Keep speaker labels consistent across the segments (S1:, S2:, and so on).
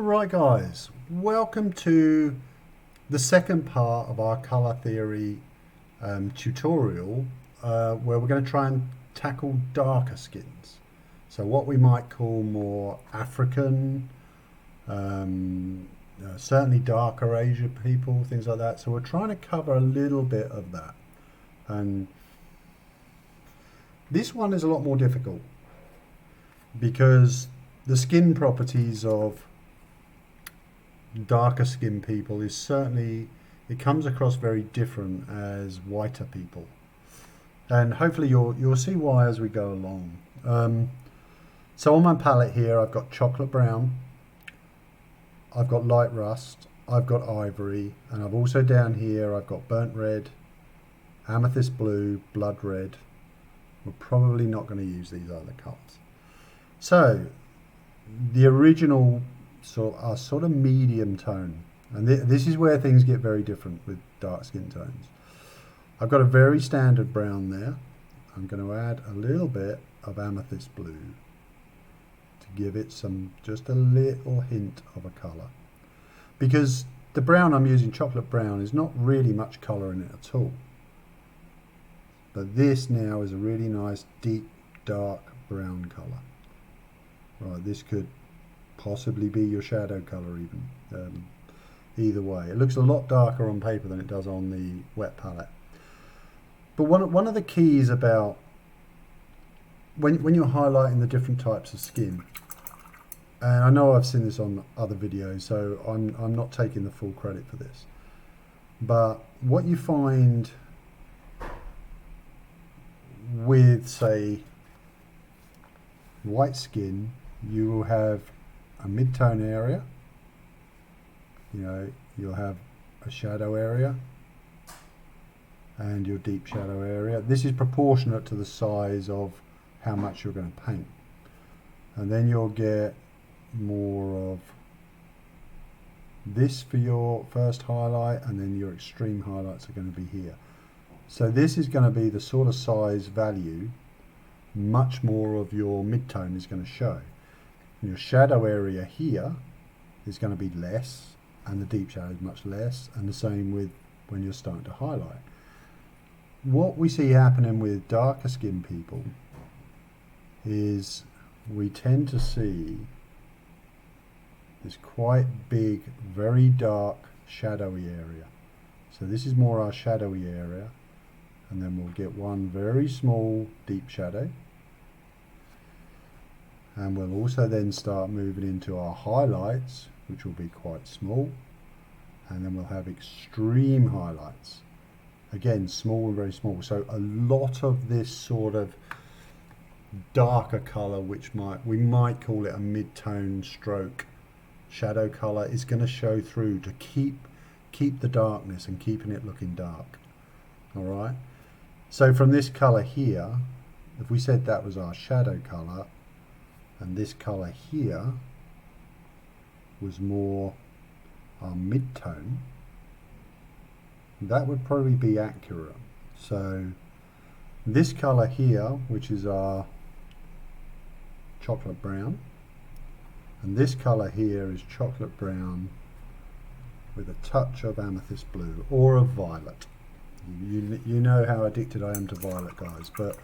S1: Right guys, welcome to the second part of our colour theory tutorial where we're going to try and tackle darker skins. So what we might call more African, certainly darker Asian people, things like that. So we're trying to cover a little bit of that. And this one is a lot more difficult because the skin properties of darker skinned people is certainly, it comes across very different as whiter people, and hopefully you'll see why as we go along. So on my palette here I've got chocolate brown, I've got light rust, I've got ivory, and I've also down here I've got burnt red, amethyst blue, blood red. We're probably not going to use these other colours. So the original sort of medium tone, and this is where things get very different with dark skin tones. I've got a very standard brown there. I'm going to add a little bit of amethyst blue to give it just a little hint of a colour, because the brown I'm using, chocolate brown, is not really much colour in it at all, but this now is a really nice deep dark brown colour. Right, this could possibly be your shadow colour even. Either way, it looks a lot darker on paper than it does on the wet palette. But one of the keys about when you're highlighting the different types of skin, and I know I've seen this on other videos, so I'm not taking the full credit for this, but what you find with, say, white skin, you will have a mid-tone area, you'll have a shadow area and your deep shadow area. This is proportionate to the size of how much you're going to paint, and then you'll get more of this for your first highlight, and then your extreme highlights are going to be here. So this is going to be the sort of size value much more of your mid-tone is going to show. Your shadow area here is going to be less, and the deep shadow is much less, and the same with when you're starting to highlight. What we see happening with darker skinned people is we tend to see this quite big, very dark, shadowy area. So this is more our shadowy area, and then we'll get one very small deep shadow. And we'll also then start moving into our highlights, which will be quite small, and then we'll have extreme highlights, again small and very small. So a lot of this sort of darker colour, which we might call it a mid-tone stroke shadow colour, is going to show through to keep the darkness and keeping it looking dark. All right, so from this colour here, if we said that was our shadow colour, and this colour here was more our mid-tone, that would probably be accurate. So this colour here, which is our chocolate brown, and this colour here is chocolate brown with a touch of amethyst blue or of violet. You know how addicted I am to violet, guys, but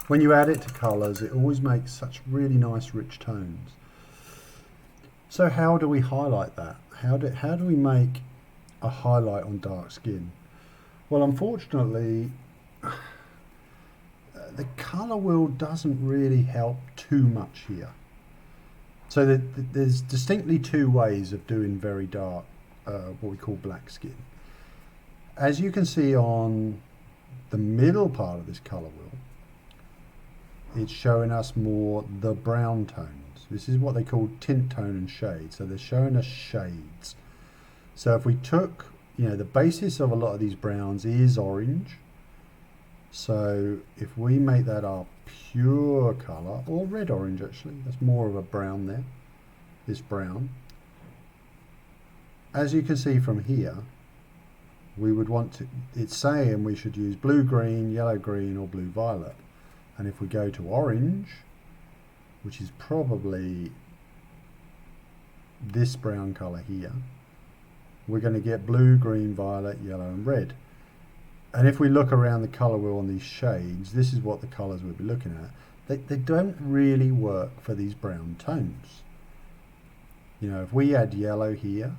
S1: when you add it to colours, it always makes such really nice rich tones. So how do we highlight that? How do we make a highlight on dark skin? Well, unfortunately, the colour wheel doesn't really help too much here. So there's distinctly two ways of doing very dark, what we call black skin. As you can see on the middle part of this colour wheel, it's showing us more the brown tones. This is what they call tint, tone and shade. So they're showing us shades. So if we took, the basis of a lot of these browns is orange. So if we make that our pure colour, or red orange actually, that's more of a brown there, this brown. As you can see from here, we would want to, it's saying we should use blue green, yellow green or blue violet. And if we go to orange, which is probably this brown colour here, we're going to get blue, green, violet, yellow and red. And if we look around the colour wheel on these shades, this is what the colours we'll be looking at. They don't really work for these brown tones. You know, if we add yellow here,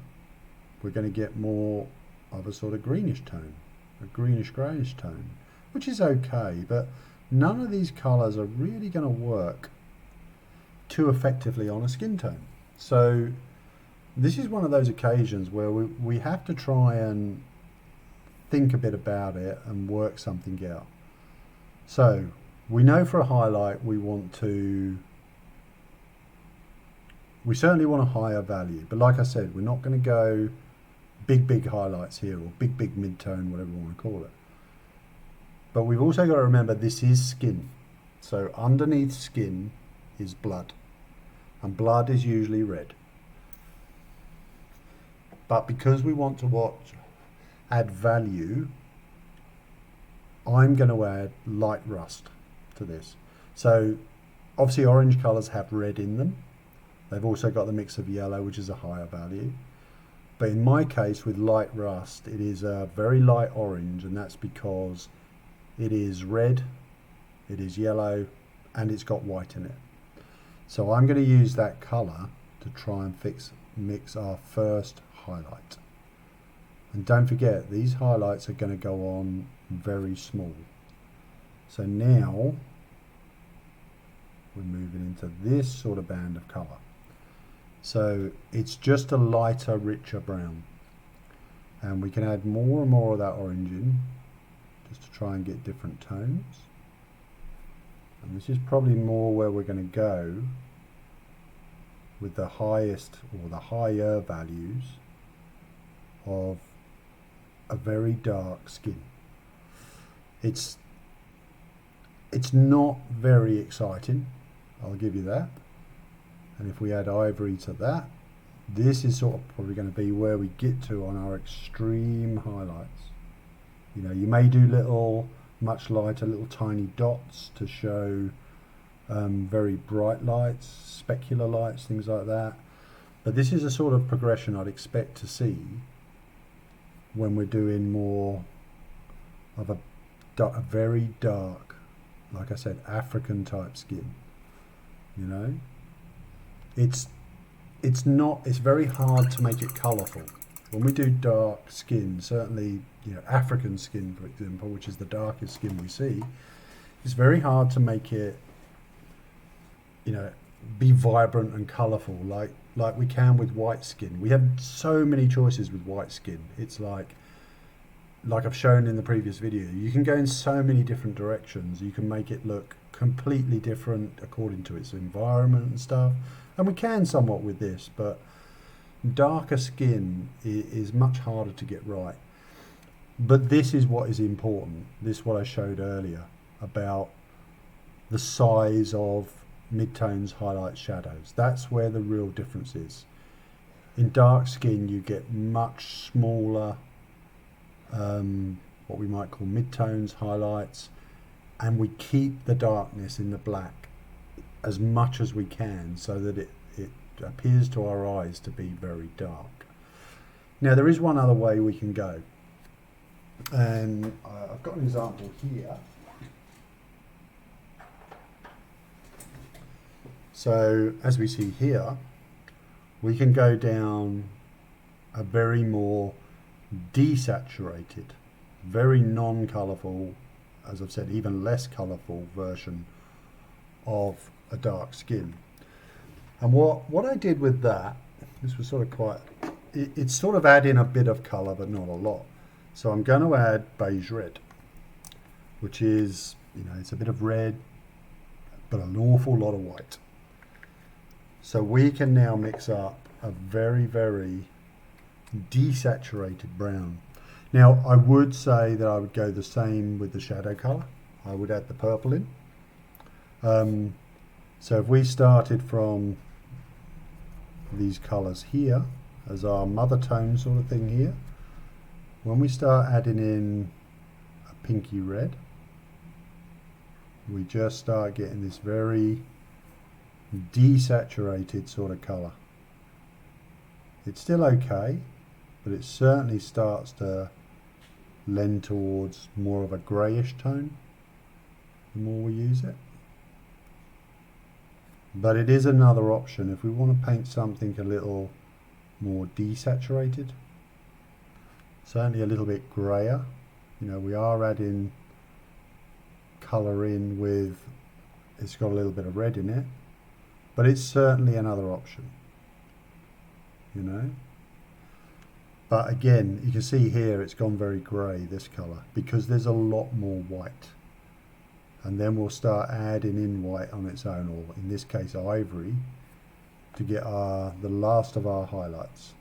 S1: we're going to get more of a sort of greenish tone, a greenish-greyish tone, which is okay, but none of these colours are really going to work too effectively on a skin tone. So this is one of those occasions where we have to try and think a bit about it and work something out. So we know for a highlight we certainly want a higher value, but like I said, we're not going to go big highlights here, or big mid-tone, whatever you want to call it. But we've also got to remember this is skin. So underneath skin is blood, and blood is usually red. But because we want to add value, I'm going to add light rust to this. So obviously orange colours have red in them. They've also got the mix of yellow, which is a higher value. But in my case with light rust, it is a very light orange, and that's because it is red, it is yellow, and it's got white in it. So I'm going to use that colour to try and mix our first highlight. And don't forget, these highlights are going to go on very small. So now we're moving into this sort of band of colour. So it's just a lighter, richer brown. And we can add more and more of that orange in, just to try and get different tones. And this is probably more where we're going to go with the highest or the higher values of a very dark skin. It's not very exciting, I'll give you that. And if we add ivory to that, this is sort of probably going to be where we get to on our extreme highlights. You know, you may do little, much lighter, little tiny dots to show very bright lights, specular lights, things like that. But this is a sort of progression I'd expect to see when we're doing more of a very dark, like I said, African type skin. You know, it's very hard to make it colourful. When we do dark skin, certainly, you know, African skin, for example, which is the darkest skin we see, it's very hard to make it, you know, be vibrant and colourful like we can with white skin. We have so many choices with white skin. It's like I've shown in the previous video, you can go in so many different directions. You can make it look completely different according to its environment and stuff. And we can somewhat with this, but darker skin is much harder to get right. But this is what is important. This is what I showed earlier about the size of midtones, highlights, shadows. That's where the real difference is. In dark skin, you get much smaller, what we might call midtones, highlights, and we keep the darkness in the black as much as we can so that it appears to our eyes to be very dark. Now there is one other way we can go, and I've got an example here. So as we see here, we can go down a very more desaturated, very non-colourful, as I've said, even less colourful version of a dark skin. And what I did with that, this was sort of quite, it's sort of adding a bit of colour but not a lot. So I'm going to add beige red, which is, you know, it's a bit of red but an awful lot of white. So we can now mix up a very, very desaturated brown. Now I would say that I would go the same with the shadow colour. I would add the purple in. So if we started from these colours here as our mother tone sort of thing here, when we start adding in a pinky red, we just start getting this very desaturated sort of colour. It's still okay, but it certainly starts to lend towards more of a greyish tone the more we use it. But it is another option if we want to paint something a little more desaturated, certainly a little bit greyer. You know, we are adding colour in with, it's got a little bit of red in it, but it's certainly another option, you know. But again, you can see here it's gone very grey, this colour, because there's a lot more white. And then we'll start adding in white on its own, or in this case ivory, to get the last of our highlights.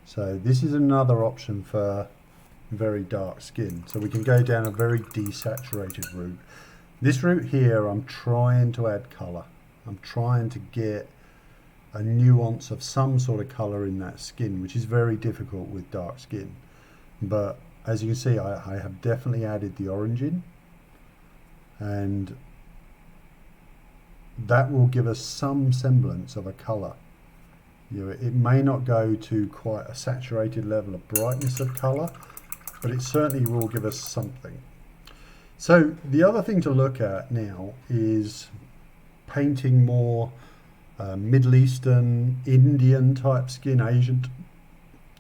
S1: So this is another option for very dark skin. So we can go down a very desaturated route. This route here, I'm trying to add colour. I'm trying to get a nuance of some sort of colour in that skin, which is very difficult with dark skin. But as you can see, I have definitely added the orange in, and that will give us some semblance of a colour. You know, it may not go to quite a saturated level of brightness of colour, but it certainly will give us something. So the other thing to look at now is painting more Middle Eastern, Indian type skin, Asian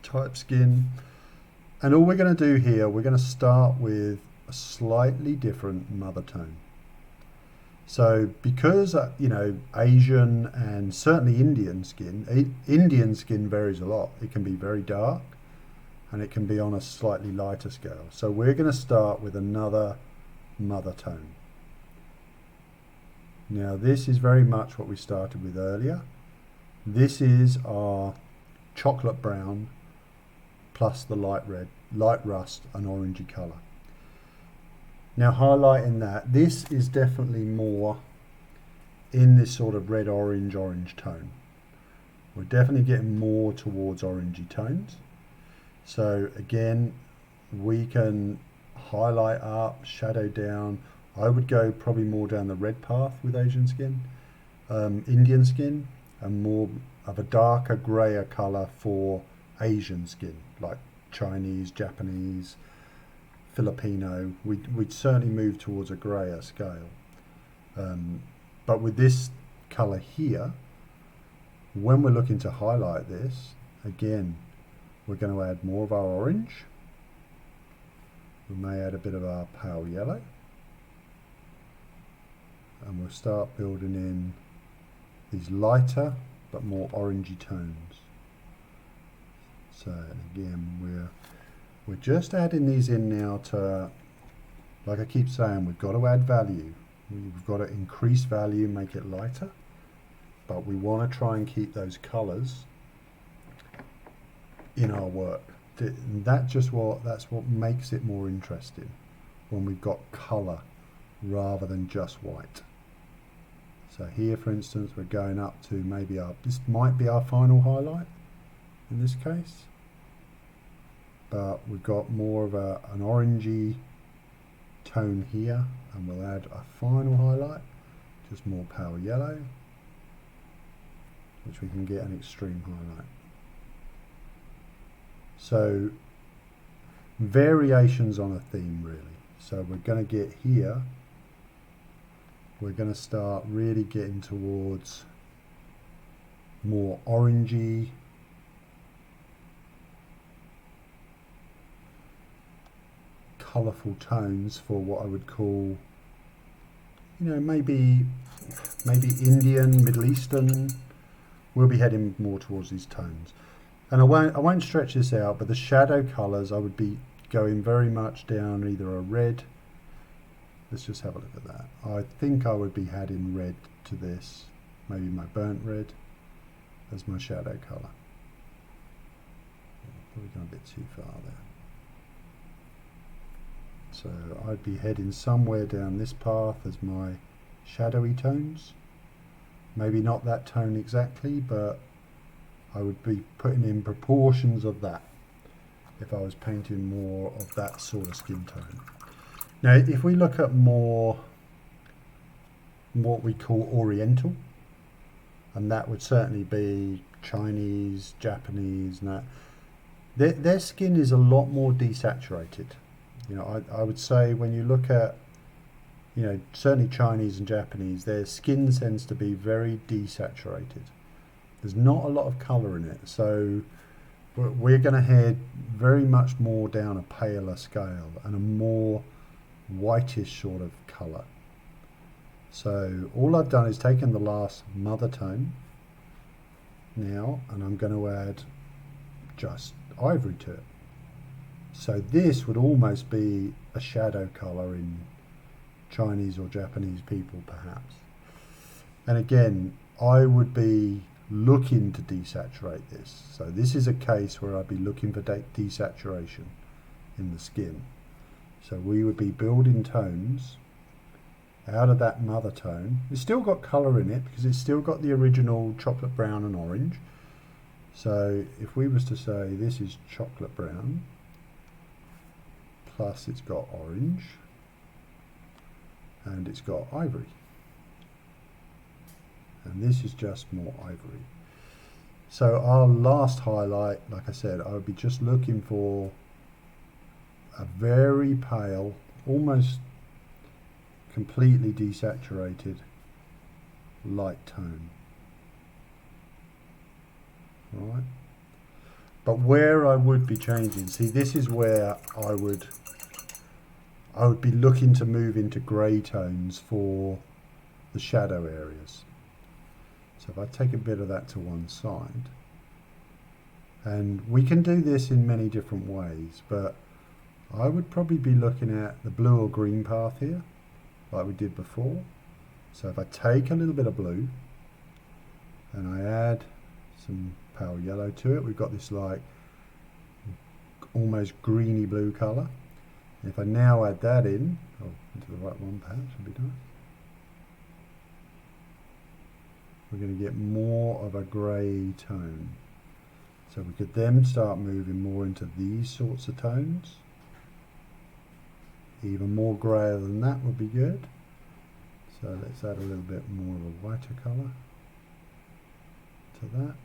S1: type skin. And all we're going to do here, we're going to start with a slightly different mother tone. So because, you know, Asian and certainly Indian skin varies a lot. It can be very dark and it can be on a slightly lighter scale. So we're going to start with another mother tone. Now this is very much what we started with earlier. This is our chocolate brown plus the light red, light rust and orangey colour. Now highlighting that, this is definitely more in this sort of red orange tone. We're definitely getting more towards orangey tones. So again, we can highlight up, shadow down. I would go probably more down the red path with Asian skin, Indian skin, and more of a darker greyer colour for Asian skin, like Chinese, Japanese, Filipino. We'd certainly move towards a greyer scale. But with this colour here, when we're looking to highlight this, again, we're going to add more of our orange. We may add a bit of our pale yellow. And we'll start building in these lighter but more orangey tones. So again, we're just adding these in now to, like I keep saying, we've got to add value. We've got to increase value, make it lighter, but we want to try and keep those colours in our work. That's what makes it more interesting, when we've got colour rather than just white. So here, for instance, we're going up to maybe this might be our final highlight in this case, but we've got more of an orangey tone here, and we'll add a final highlight, just more pale yellow, which we can get an extreme highlight. So variations on a theme really. So we're going to get here, we're going to start really getting towards more orangey, colourful tones for what I would call, you know, maybe Indian, Middle Eastern. We'll be heading more towards these tones. And I won't stretch this out, but the shadow colours, I would be going very much down either a red. Let's just have a look at that. I think I would be adding red to this, maybe my burnt red as my shadow colour. Probably gone a bit too far there. So I'd be heading somewhere down this path as my shadowy tones. Maybe not that tone exactly, but I would be putting in proportions of that if I was painting more of that sort of skin tone. Now, if we look at more what we call Oriental, and that would certainly be Chinese, Japanese, and that, their skin is a lot more desaturated. You know, I would say when you look at, you know, certainly Chinese and Japanese, their skin tends to be very desaturated. There's not a lot of colour in it, so we're going to head very much more down a paler scale and a more whitish sort of colour. So all I've done is taken the last mother tone now, and I'm going to add just ivory to it. So this would almost be a shadow colour in Chinese or Japanese people perhaps. And again, I would be looking to desaturate this. So this is a case where I'd be looking for desaturation in the skin. So we would be building tones out of that mother tone. It's still got colour in it because it's still got the original chocolate brown and orange. So if we was to say this is chocolate brown, plus it's got orange, and it's got ivory. And this is just more ivory. So our last highlight, like I said, I would be just looking for a very pale, almost completely desaturated light tone. Right. But where I would be changing, see, this is where I would be looking to move into grey tones for the shadow areas. So if I take a bit of that to one side, and we can do this in many different ways, but I would probably be looking at the blue or green path here, like we did before. So if I take a little bit of blue and I add some pale yellow to it, we've got this like almost greeny blue colour. And if I now add that in, into the right one perhaps would be nice. We're going to get more of a grey tone. So we could then start moving more into these sorts of tones. Even more grey than that would be good. So let's add a little bit more of a whiter colour to that.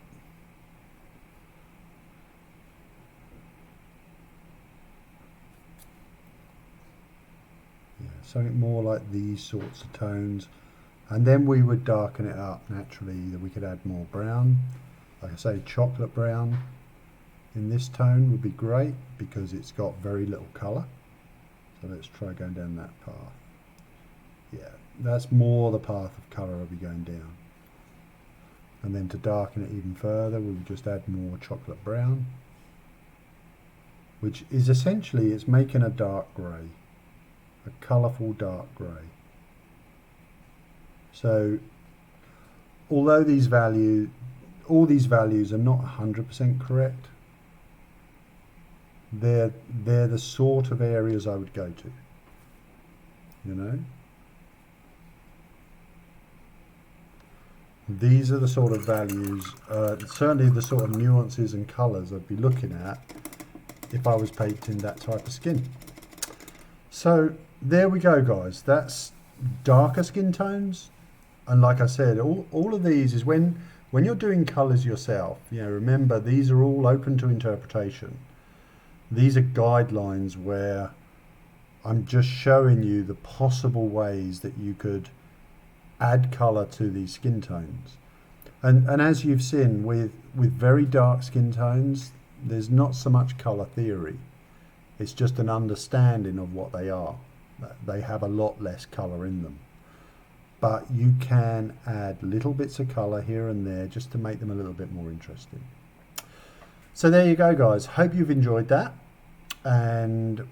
S1: Yeah, something more like these sorts of tones. And then we would darken it up naturally, that we could add more brown. Like I say, chocolate brown in this tone would be great because it's got very little colour. So let's try going down that path. Yeah, that's more the path of colour I'll be going down. And then to darken it even further, we would just add more chocolate brown, which is essentially, it's making a dark grey, a colourful dark grey. So although all these values are not 100% correct, they're the sort of areas I would go to, you know. These are the sort of values, certainly the sort of nuances and colours I'd be looking at if I was painting that type of skin. So there we go, guys. That's darker skin tones. And like I said, all of these is when you're doing colours yourself, you know, remember these are all open to interpretation. These are guidelines where I'm just showing you the possible ways that you could add colour to these skin tones. And as you've seen with very dark skin tones, there's not so much colour theory. It's just an understanding of what they are. They have a lot less colour in them. But you can add little bits of colour here and there just to make them a little bit more interesting. So there you go, guys. Hope you've enjoyed that. And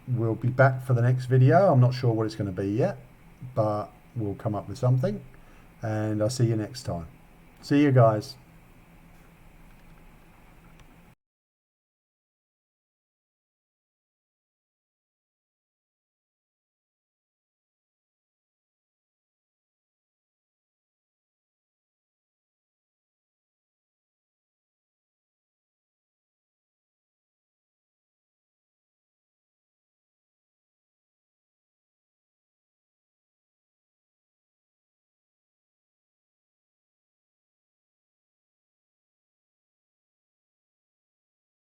S1: we'll be back for the next video. I'm not sure what it's going to be yet, but we'll come up with something. And I'll see you next time. See you guys.